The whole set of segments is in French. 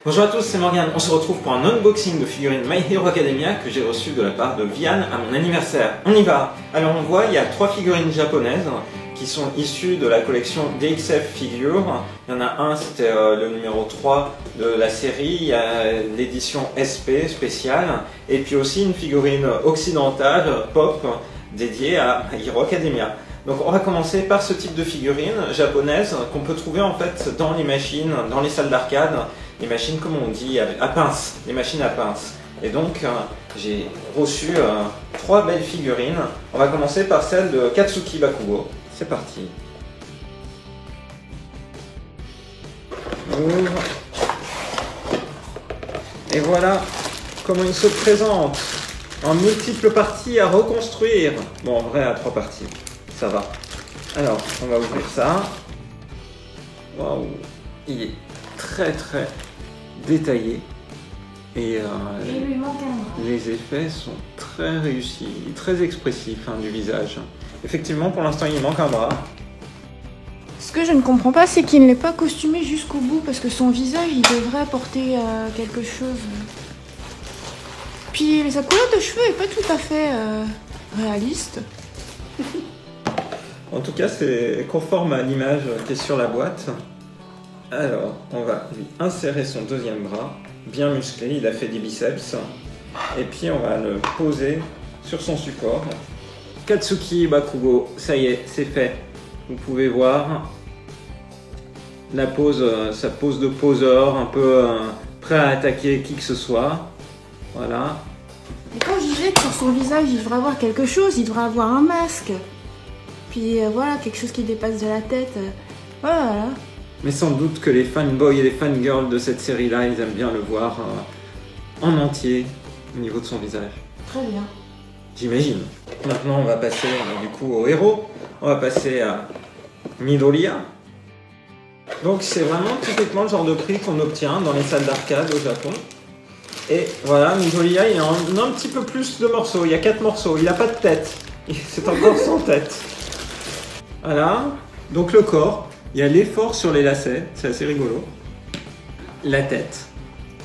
Bonjour à tous, c'est Morgane. On se retrouve pour un unboxing de figurines My Hero Academia que j'ai reçu de la part de Vian à mon anniversaire. On y va. Alors on voit, il y a 3 figurines japonaises qui sont issues de la collection DXF Figure. Il y en a un, c'était le numéro 3 de la série. Il y a l'édition SP spéciale. Et puis aussi une figurine occidentale, pop, dédiée à My Hero Academia. Donc on va commencer par ce type de figurine japonaise qu'on peut trouver en fait dans les machines, dans les salles d'arcade, les machines comme on dit à pince, les machines à pince. Et donc j'ai reçu 3 belles figurines. On va commencer par celle de Katsuki Bakugo. C'est parti. On ouvre. Et voilà comment il se présente en multiples parties à reconstruire. Bon, en vrai à 3 parties. Ça va. Alors, on va ouvrir ça. Waouh, il est très détaillé. Et il lui manque un bras. Les effets sont très réussis, très expressifs du visage. Effectivement, pour l'instant, il manque un bras. Ce que je ne comprends pas, c'est qu'il ne l'est pas costumé jusqu'au bout, parce que son visage, il devrait porter quelque chose. Puis sa couleur de cheveux est pas tout à fait réaliste. En tout cas, c'est conforme à l'image qui est sur la boîte. Alors, on va lui insérer son deuxième bras, bien musclé, il a fait des biceps. Et puis, on va le poser sur son support. Katsuki Bakugo, ça y est, c'est fait. Vous pouvez voir la pose, sa pose de poseur, un peu prêt à attaquer qui que ce soit. Voilà. Et quand je disais que sur son visage, il devrait avoir quelque chose, il devrait avoir un masque. Puis voilà, quelque chose qui dépasse de la tête. Voilà. Mais sans doute que les fanboys et les fangirls de cette série-là, ils aiment bien le voir en entier au niveau de son visage. Très bien. J'imagine. Maintenant, on va passer du coup au héros. On va passer à Midoriya. Donc c'est vraiment typiquement le genre de prix qu'on obtient dans les salles d'arcade au Japon. Et voilà, Midoriya, il a un petit peu plus de morceaux. Il y a 4 morceaux. Il n'a pas de tête. C'est encore sans tête. Voilà, donc le corps, il y a l'effort sur les lacets, c'est assez rigolo. La tête,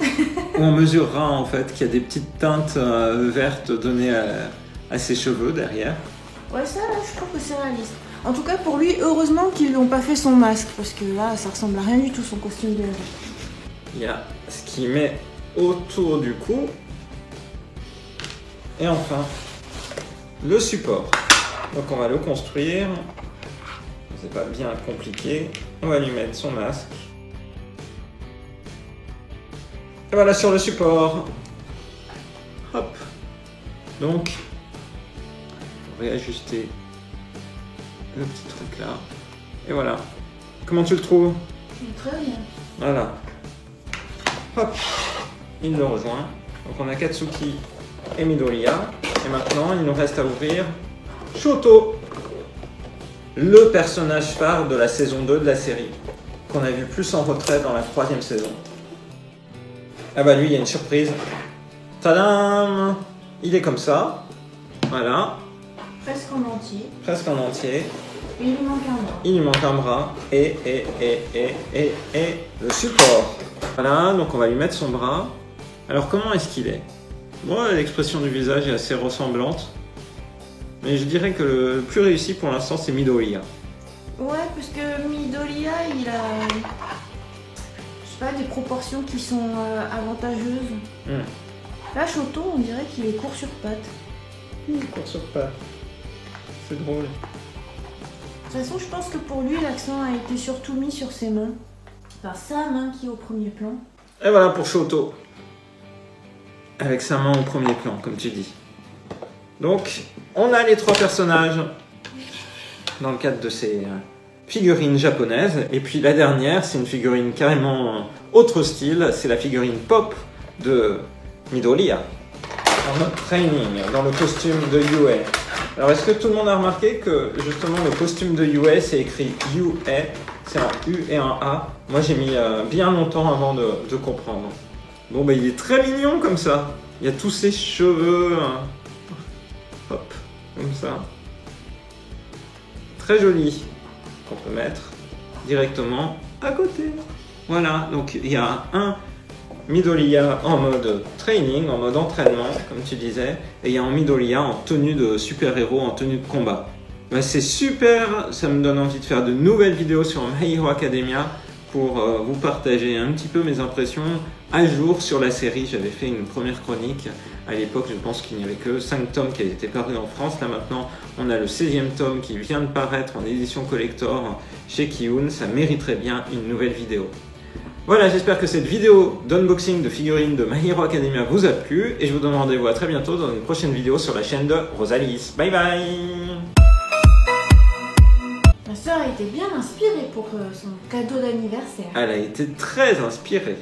où on mesurera en fait qu'il y a des petites teintes vertes données à ses cheveux derrière. Ouais, ça là, je trouve que c'est réaliste. En tout cas pour lui, heureusement qu'ils lui ont pas fait son masque, parce que là, ça ressemble à rien du tout son costume de héros. Il y a ce qu'il met autour du cou. Et enfin, le support. Donc on va le construire. C'est pas bien compliqué. On va lui mettre son masque. Et voilà sur le support. Hop. Donc, on va réajuster le petit truc là. Et voilà. Comment tu le trouves? Très bien. Voilà. Hop. Il le rejoint. Donc on a Katsuki et Midoriya. Et maintenant, il nous reste à ouvrir Shoto, le personnage phare de la saison 2 de la série, qu'on a vu plus en retrait dans la 3e saison. Ah bah lui, il y a une surprise. Tadam! Il est comme ça. Voilà. Presque en entier. Presque en entier. Et il lui manque un bras. Il lui manque un bras. Et le support. Voilà, donc on va lui mettre son bras. Alors comment est-ce qu'il est? Bon, l'expression du visage est assez ressemblante. Mais je dirais que le plus réussi pour l'instant, c'est Midoriya. Ouais, parce que Midoriya, il a, je sais pas, des proportions qui sont avantageuses. Là, Shoto, on dirait qu'il est court sur pattes. Il court sur pattes. C'est drôle. De toute façon, je pense que pour lui, l'accent a été surtout mis sur ses mains. Enfin, sa main qui est au premier plan. Et voilà pour Shoto. Avec sa main au premier plan, comme tu dis. Donc, on a les 3 personnages dans le cadre de ces figurines japonaises. Et puis la dernière, c'est une figurine carrément autre style. C'est la figurine pop de Midoriya. En mode training, dans le costume de Yue. Alors, est-ce que tout le monde a remarqué que justement le costume de Yue, c'est écrit Yue, c'est un U et un A. Moi, j'ai mis bien longtemps avant de comprendre. Bon, bah, il est très mignon comme ça. Il y a tous ses cheveux. Hop, comme ça. Très joli. Qu'on peut mettre directement à côté. Voilà, donc il y a un Midoriya en mode training, en mode entraînement, comme tu disais, et il y a un Midoriya en tenue de super-héros, en tenue de combat. Bah, c'est super, ça me donne envie de faire de nouvelles vidéos sur My Hero Academia pour vous partager un petit peu mes impressions à jour sur la série. J'avais fait une première chronique à l'époque, je pense qu'il n'y avait que 5 tomes qui étaient parus en France. Là maintenant, on a le 16e tome qui vient de paraître en édition collector chez Kiun. Ça mériterait bien une nouvelle vidéo. Voilà, j'espère que cette vidéo d'unboxing de figurines de My Hero Academia vous a plu et je vous donne rendez-vous à très bientôt dans une prochaine vidéo sur la chaîne de Rosalis. Bye bye. Ma soeur a été bien inspirée pour son cadeau d'anniversaire. Elle a été très inspirée.